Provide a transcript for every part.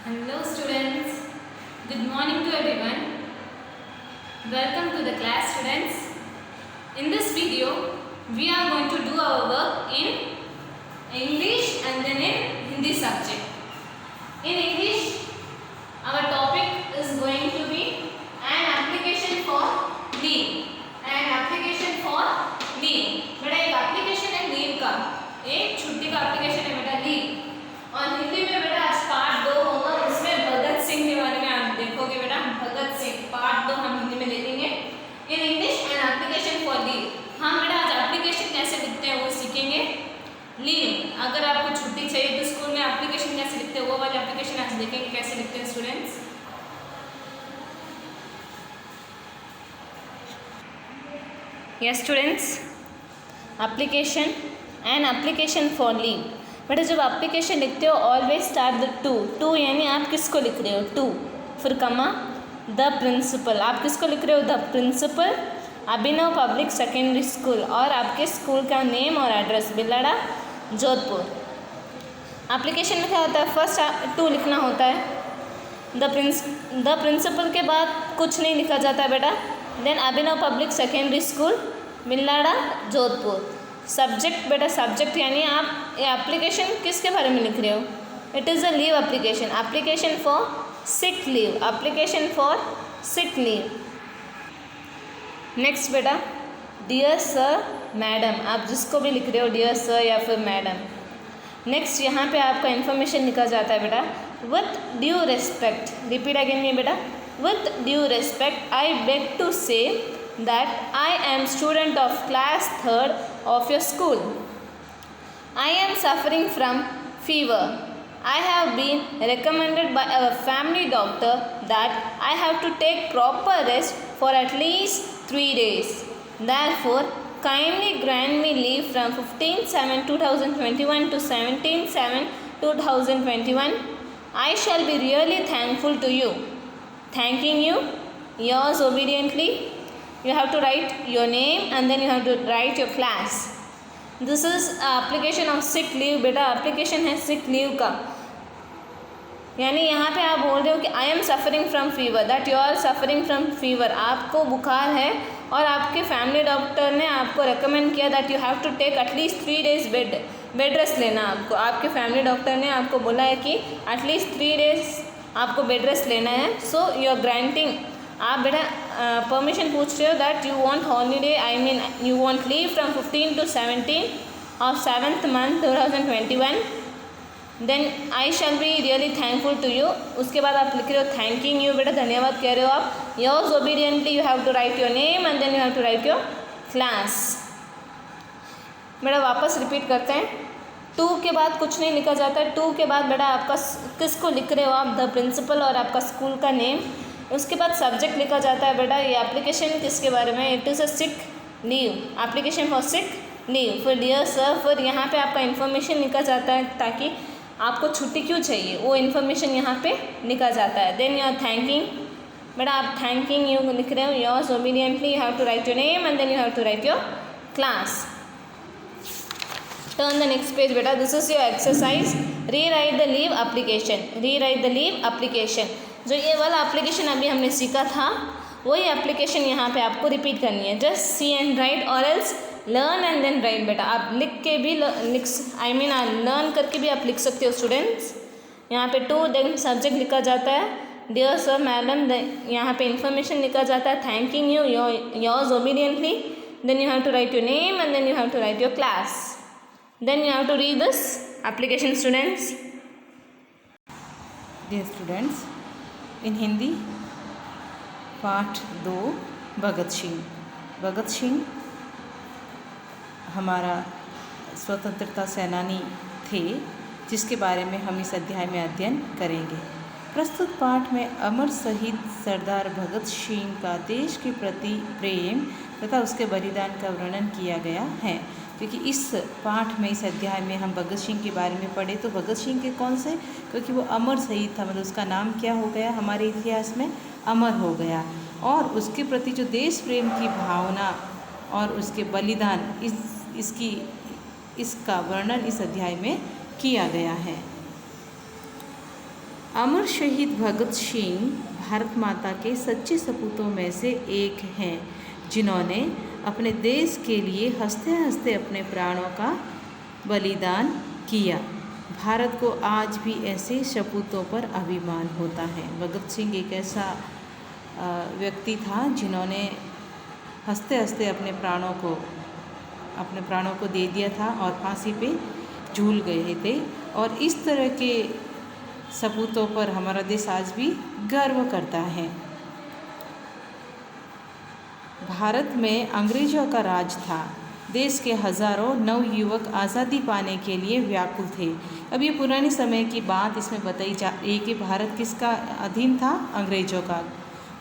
Hello students, good morning to everyone. Welcome to the class students. In this video, we are going to do our work in English and then in Hindi subject. In English, our topic is going to be an application for leave. An application for leave. बेटा एक application है leave का, एक छुट्टी का application है बेटा leave. और हिंदी में बेटा आज पार्ट 2 होगा, उसमें भगत सिंह के बारे में आप देखोगे बेटा. भगत सिंह पार्ट 2 हम हिंदी में देखेंगे. In English and application for leave. हम बेटा आज एप्लीकेशन कैसे लिखते हैं वो सीखेंगे. लीव, अगर आपको छुट्टी चाहिए तो स्कूल में एप्लीकेशन कैसे लिखते हैं वो वाले एप्लीकेशन आज देखेंगे कैसे लिखते हैं students. Yes students, application and application for leave. बेटा जब एप्लीकेशन लिखते हो ऑलवेज स्टार्ट द टू यानी आप किसको लिख रहे हो टू, फिर कमा द प्रिंसिपल. आप किसको लिख रहे हो the principal Abhinav public secondary school और आपके स्कूल का नेम और एड्रेस बिलाड़ा जोधपुर. एप्लीकेशन में क्या होता है, फर्स्ट टू लिखना होता है. द प्रिंसिपल के बाद कुछ नहीं लिखा जाता है बेटा. Then Abhinav public secondary school Bilara Jodhpur. Subject बेटा सब्जेक्ट यानी आप ये एप्लीकेशन किसके बारे में लिख रहे हो. It is a leave application. Application for sick leave. Application for sick leave. Next बेटा डियर सर मैडम. आप जिसको भी लिख रहे हो डियर सर या फिर मैडम. नेक्स्ट यहाँ पे आपका इन्फॉर्मेशन लिखा जाता है बेटा with due respect. Repeat again में बेटा with due respect I beg to say that I am student of class 3rd of your school. I am suffering from fever. I have been recommended by our family doctor that I have to take proper rest for at least 3 days. Therefore, kindly grant me leave from 15/7/2021 to 17/7/2021. I shall be really thankful to you. Thanking you, yours obediently. You have to write your name and then you have to write your class. This is application of sick leave. बेटा application है sick leave का, यानी यहाँ पे आप बोल रहे हो कि I am suffering from fever. That you are suffering from fever. आपको बुखार है और आपके फैमिली डॉक्टर ने आपको रिकमेंड किया that you have to take at least 3 days bed rest लेना. आपके फैमिली डॉक्टर ने आपको बोला है कि एटलीस्ट 3 days आपको बेड रेस्ट लेना है. So you are granting. आप बेटा परमिशन पूछ रहे हो that you want holiday, I mean you want leave from 15 to 17 of 7th month 2021. Then I shall be really thankful to you. उसके बाद आप लिख रहे हो थैंकिंग यू. बेटा धन्यवाद कह रहे हो आप. Yours obediently you have to write your name and then you have to write your class. बेटा वापस रिपीट करते हैं. टू के बाद कुछ नहीं लिखा जाता है. टू के बाद बेटा आपका किसको लिख रहे हो आप द प्रिंसिपल और आपका स्कूल का नेम. उसके बाद सब्जेक्ट लिखा जाता है बेटा ये एप्लीकेशन किसके बारे में. It is a sick leave. Application for sick leave. फिर डियर सर, फिर यहाँ पे आपका इन्फॉर्मेशन लिखा जाता है ताकि आपको छुट्टी क्यों चाहिए वो इन्फॉर्मेशन यहाँ पे लिखा जाता है. Then you are thanking. बेटा आप थैंकिंग यू लिख रहे हो. Yours obediently you have to write your name and then you have to write your class. Turn the next page बेटा. This is your exercise. Rewrite the leave application. Rewrite the leave application. जो ये वाला application अभी हमने सीखा था वही application यहाँ पे आपको रिपीट करनी है. जस्ट सी एंड राइट और else learn and then write. बेटा आप लिख के भी लर्न करके भी आप लिख सकते हो स्टूडेंट्स. यहाँ पे टू देन सब्जेक्ट लिखा जाता है डियर सर मैडम. यहाँ पे इंफॉर्मेशन लिखा जाता है thanking you, yours obediently. Then you have to write your name and then you have to write your class. Then you have to read this application students. Dear students, in Hindi पाठ 2 भगत सिंह. भगत सिंह हमारा स्वतंत्रता सेनानी थे जिसके बारे में हम इस अध्याय में अध्ययन करेंगे. प्रस्तुत पाठ में अमर शहीद सरदार भगत सिंह का देश के प्रति प्रेम तथा उसके बलिदान का वर्णन किया गया है. क्योंकि इस पाठ में इस अध्याय में हम भगत सिंह के बारे में पढ़े तो भगत सिंह के कौन से, क्योंकि वो अमर शहीद था, मतलब उसका नाम क्या हो गया हमारे इतिहास में अमर हो गया. और उसके प्रति जो देश प्रेम की भावना और उसके बलिदान इसका वर्णन इस अध्याय में किया गया है. अमर शहीद भगत सिंह भारत माता के सच्चे सपूतों में से एक हैं, जिन्होंने अपने देश के लिए हंसते हंसते अपने प्राणों का बलिदान किया। भारत को आज भी ऐसे सपूतों पर अभिमान होता है। भगत सिंह एक ऐसा व्यक्ति था जिन्होंने हंसते हंसते अपने प्राणों को दे दिया था और फांसी पे झूल गए थे। और इस तरह के सपूतों पर हमारा देश आज भी गर्व करता है। भारत में अंग्रेजों का राज था। देश के हजारों नवयुवक आज़ादी पाने के लिए व्याकुल थे। अब ये पुराने समय की बात इसमें बताई जा रही है कि भारत किसका अधीन था? अंग्रेजों का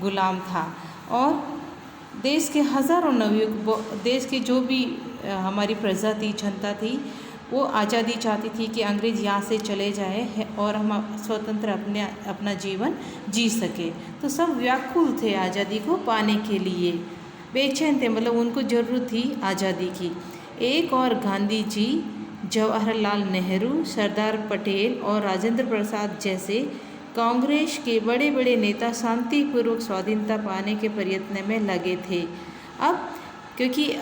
गुलाम था। और देश के हजारों नवयुवक, देश के जो भी हमारी प्रजा थी, जनता थी, वो आज़ादी चाहती थी कि अंग्रेज यहाँ से चले जाए और हम स्वतंत्र अपना जीवन जी सके। तो सब व्याकुल थे आज़ादी को पाने के लिए, बेचैन थे, मतलब उनको ज़रूरत थी आज़ादी की। एक और गांधी जी, जवाहरलाल नेहरू, सरदार पटेल और राजेंद्र प्रसाद जैसे कांग्रेस के बड़े बड़े नेता शांतिपूर्वक स्वाधीनता पाने के प्रयत्न में लगे थे। अब क्योंकि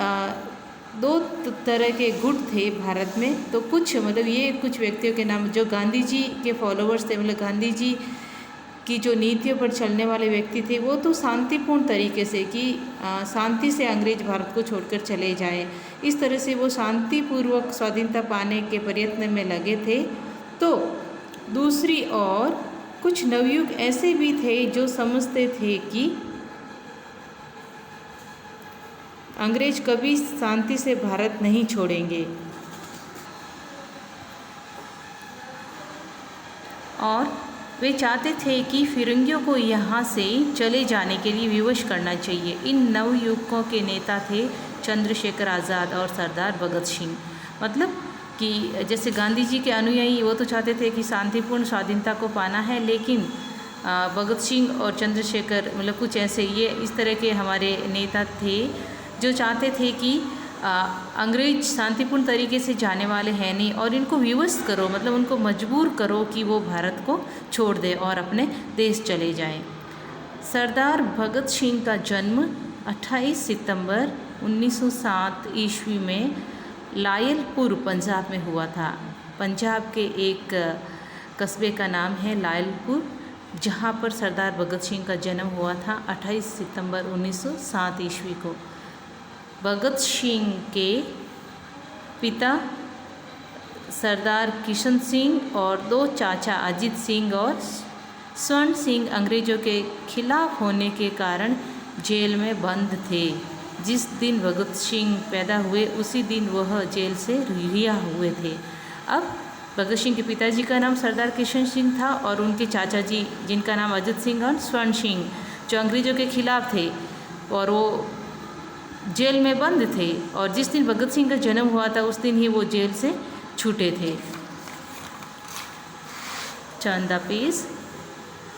दो तरह के गुट थे भारत में, तो कुछ मतलब ये कुछ व्यक्तियों के नाम जो गांधी जी के फॉलोअर्स थे, मतलब गांधी जी की जो नीतियों पर चलने वाले व्यक्ति थे, वो तो शांतिपूर्ण तरीके से कि शांति से अंग्रेज भारत को छोड़कर चले जाएं, इस तरह से वो शांतिपूर्वक स्वाधीनता पाने के प्रयत्न में लगे थे। तो दूसरी ओर कुछ नवयुग ऐसे भी थे जो समझते थे कि अंग्रेज कभी शांति से भारत नहीं छोड़ेंगे और वे चाहते थे कि फिरंगियों को यहाँ से चले जाने के लिए विवश करना चाहिए। इन नवयुवकों के नेता थे चंद्रशेखर आज़ाद और सरदार भगत सिंह। मतलब कि जैसे गांधी जी के अनुयायी वो तो चाहते थे कि शांतिपूर्ण स्वाधीनता को पाना है, लेकिन भगत सिंह और चंद्रशेखर मतलब कुछ ऐसे ये इस तरह के हमारे नेता थे जो चाहते थे कि अंग्रेज शांतिपूर्ण तरीके से जाने वाले हैं नहीं और इनको विवश करो, मतलब उनको मजबूर करो कि वो भारत को छोड़ दे और अपने देश चले जाएं। सरदार भगत सिंह का जन्म 28 सितंबर 1907 ईस्वी में लायलपुर पंजाब में हुआ था। पंजाब के एक कस्बे का नाम है लायलपुर, जहाँ पर सरदार भगत सिंह का जन्म हुआ था 28 सितंबर 1907 ईस्वी को। भगत सिंह के पिता सरदार किशन सिंह और दो चाचा अजीत सिंह और स्वर्ण सिंह अंग्रेज़ों के खिलाफ होने के कारण जेल में बंद थे। जिस दिन भगत सिंह पैदा हुए उसी दिन वह जेल से रिहा हुए थे। अब भगत सिंह के पिताजी का नाम सरदार किशन सिंह था और उनके चाचा जी जिनका नाम अजीत सिंह और स्वर्ण सिंह जो अंग्रेज़ों के खिलाफ थे और वो जेल में बंद थे। और जिस दिन भगत सिंह का जन्म हुआ था उस दिन ही वो जेल से छूटे थे। चंदा पेज।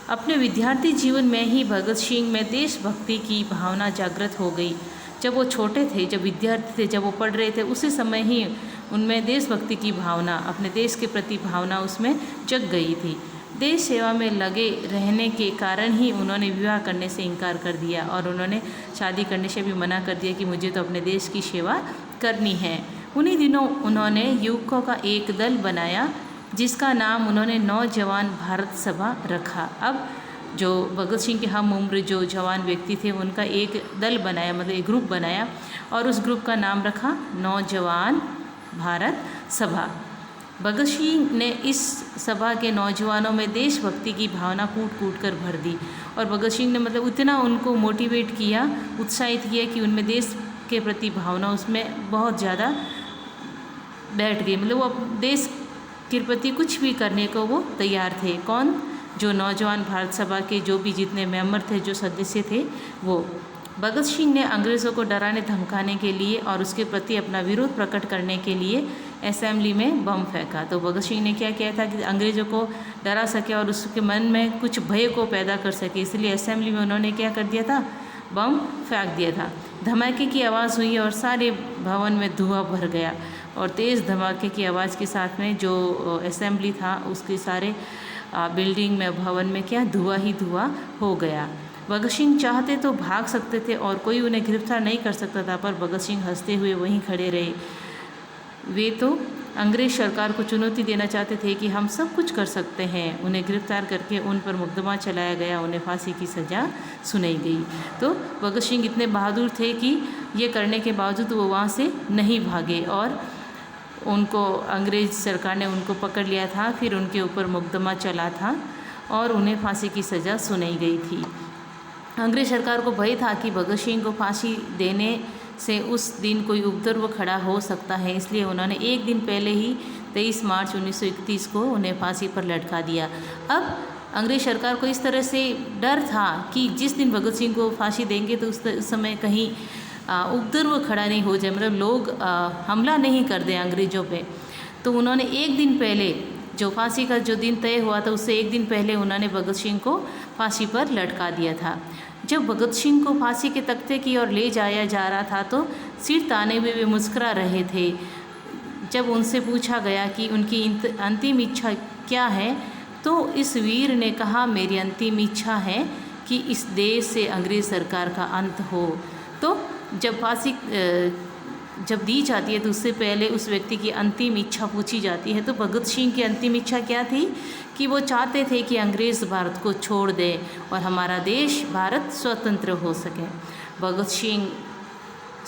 अपने विद्यार्थी जीवन में ही भगत सिंह में देशभक्ति की भावना जागृत हो गई। जब वो छोटे थे, जब विद्यार्थी थे, जब वो पढ़ रहे थे, उसी समय ही उनमें देशभक्ति की भावना, अपने देश के प्रति भावना उसमें जग गई थी। देश सेवा में लगे रहने के कारण ही उन्होंने विवाह करने से इनकार कर दिया और उन्होंने शादी करने से भी मना कर दिया कि मुझे तो अपने देश की सेवा करनी है। उन्हीं दिनों उन्होंने युवकों का एक दल बनाया जिसका नाम उन्होंने नौजवान भारत सभा रखा। अब जो भगत सिंह के हम उम्र जो जवान व्यक्ति थे उनका एक दल बनाया, मतलब एक ग्रुप बनाया और उस ग्रुप का नाम रखा नौजवान भारत सभा। भगत सिंह ने इस सभा के नौजवानों में देशभक्ति की भावना कूट कूट कर भर दी और भगत सिंह ने मतलब इतना उनको मोटिवेट किया, उत्साहित किया कि उनमें देश के प्रति भावना उसमें बहुत ज़्यादा बैठ गई। मतलब वो देश के प्रति कुछ भी करने को वो तैयार थे। कौन? जो नौजवान भारत सभा के जो भी जितने मेंबर थे, जो सदस्य थे वो। भगत सिंह ने अंग्रेज़ों को डराने धमकाने के लिए और उसके प्रति अपना विरोध प्रकट करने के लिए असेंबली में बम फेंका। तो भगत सिंह ने क्या किया था कि अंग्रेज़ों को डरा सके और उसके मन में कुछ भय को पैदा कर सके, इसलिए असेंबली में उन्होंने क्या कर दिया था? बम फेंक दिया था। धमाके की आवाज़ हुई और सारे भवन में धुआं भर गया और तेज़ धमाके की आवाज़ के साथ में जो असेंबली था उसके सारे बिल्डिंग में, भवन में क्या धुआं ही धुआं हो गया। भगत सिंह चाहते तो भाग सकते थे और कोई उन्हें गिरफ्तार नहीं कर सकता था, पर भगत सिंह हंसते हुए वहीं खड़े रहे। वे तो अंग्रेज सरकार को चुनौती देना चाहते थे कि हम सब कुछ कर सकते हैं। उन्हें गिरफ्तार करके उन पर मुकदमा चलाया गया, उन्हें फांसी की सज़ा सुनाई गई। तो भगत सिंह इतने बहादुर थे कि ये करने के बावजूद वो वहाँ से नहीं भागे और उनको अंग्रेज सरकार ने उनको पकड़ लिया था, फिर उनके ऊपर मुकदमा चला था और उन्हें फांसी की सज़ा सुनाई गई थी। अंग्रेज सरकार को भय था कि भगत सिंह को फांसी देने से उस दिन कोई उपद्रव खड़ा हो सकता है, इसलिए उन्होंने एक दिन पहले ही 23 मार्च 1931 को उन्हें फांसी पर लटका दिया। अब अंग्रेज सरकार को इस तरह से डर था कि जिस दिन भगत सिंह को फांसी देंगे तो उस समय कहीं उपद्रव खड़ा नहीं हो जाए, मतलब लोग हमला नहीं कर दें अंग्रेज़ों पे। तो उन्होंने एक दिन पहले, जो फांसी का जो दिन तय हुआ था उससे एक दिन पहले उन्होंने भगत सिंह को फांसी पर लटका दिया था। जब भगत सिंह को फांसी के तख्ते की ओर ले जाया जा रहा था तो सिर ताने हुए वे मुस्कुरा रहे थे। जब उनसे पूछा गया कि उनकी अंतिम इच्छा क्या है, तो इस वीर ने कहा, मेरी अंतिम इच्छा है कि इस देश से अंग्रेज सरकार का अंत हो। तो जब फांसी जब दी जाती है तो उससे पहले उस व्यक्ति की अंतिम इच्छा पूछी जाती है। तो भगत सिंह की अंतिम इच्छा क्या थी कि वो चाहते थे कि अंग्रेज़ भारत को छोड़ दे और हमारा देश भारत स्वतंत्र हो सके। भगत सिंह,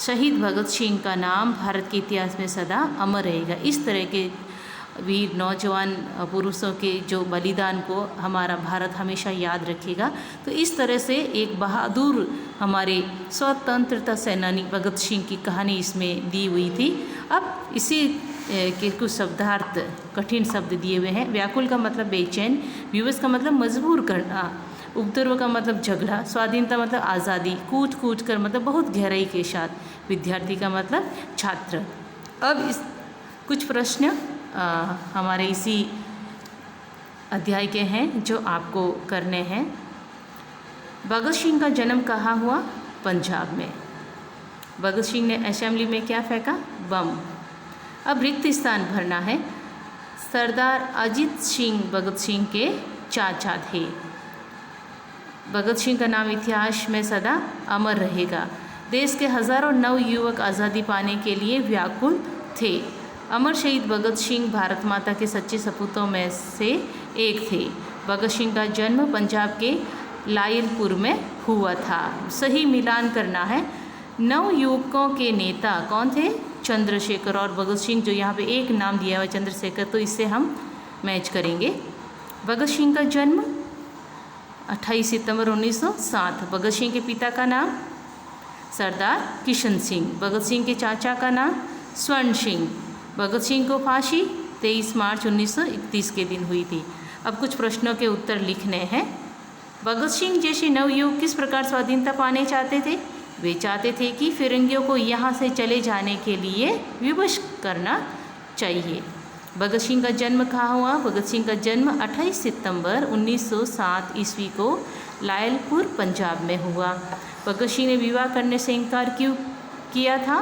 शहीद भगत सिंह का नाम भारत के इतिहास में सदा अमर रहेगा। इस तरह के वीर नौजवान पुरुषों के जो बलिदान को हमारा भारत हमेशा याद रखेगा। तो इस तरह से एक बहादुर हमारे स्वतंत्रता सेनानी भगत सिंह की कहानी इसमें दी हुई थी। अब इसी के कुछ शब्दार्थ, कठिन शब्द दिए हुए हैं। व्याकुल का मतलब बेचैन, विवश का मतलब मजबूर करना, उपद्रव का मतलब झगड़ा, स्वाधीनता मतलब आज़ादी, कूट कूट कर मतलब बहुत गहराई के साथ, विद्यार्थी का मतलब छात्र। अब इस कुछ प्रश्न हमारे इसी अध्याय के हैं जो आपको करने हैं। भगत सिंह का जन्म कहाँ हुआ? पंजाब में। भगत सिंह ने असेंबली में क्या फेंका? बम। अब रिक्त स्थान भरना है। सरदार अजीत सिंह भगत सिंह के चाचा थे। भगत सिंह का नाम इतिहास में सदा अमर रहेगा। देश के हजारों नव युवक आज़ादी पाने के लिए व्याकुल थे। अमर शहीद भगत सिंह भारत माता के सच्चे सपूतों में से एक थे। भगत सिंह का जन्म पंजाब के लायलपुर में हुआ था। सही मिलान करना है। नव युवकों के नेता कौन थे? चंद्रशेखर और भगत सिंह, जो यहाँ पे एक नाम दिया हुआ है चंद्रशेखर, तो इससे हम मैच करेंगे। भगत सिंह का जन्म 28 सितंबर 1907। भगत सिंह के पिता का नाम सरदार किशन सिंह। भगत सिंह के चाचा का नाम स्वर्ण सिंह। भगत सिंह को फांसी 23 मार्च 1931 के दिन हुई थी। अब कुछ प्रश्नों के उत्तर लिखने हैं। भगत सिंह जैसे नवयुवक किस प्रकार स्वाधीनता पाने चाहते थे? वे चाहते थे कि फिरंगियों को यहाँ से चले जाने के लिए विवश करना चाहिए। भगत सिंह का जन्म कहाँ हुआ? भगत सिंह का जन्म 28 सितंबर 1907 ईस्वी को लायलपुर पंजाब में हुआ। भगत सिंह ने विवाह करने से इनकार क्यों किया था?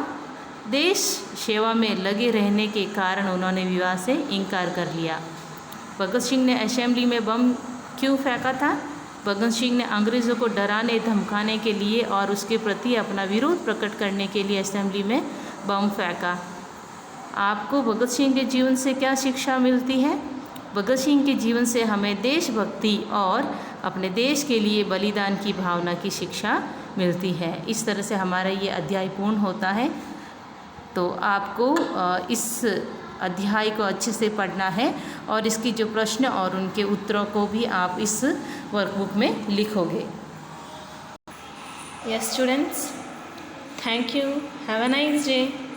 देश सेवा में लगे रहने के कारण उन्होंने विवाह से इनकार कर लिया। भगत सिंह ने असेंबली में बम क्यों फेंका था? भगत सिंह ने अंग्रेज़ों को डराने धमकाने के लिए और उसके प्रति अपना विरोध प्रकट करने के लिए असेंबली में बम फेंका। आपको भगत सिंह के जीवन से क्या शिक्षा मिलती है? भगत सिंह के जीवन से हमें देशभक्ति और अपने देश के लिए बलिदान की भावना की शिक्षा मिलती है। इस तरह से हमारा ये अध्याय पूर्ण होता है। तो आपको इस अध्याय को अच्छे से पढ़ना है और इसकी जो प्रश्न और उनके उत्तरों को भी आप इस वर्कबुक में लिखोगे। Yes, students. Thank you. Have a nice day.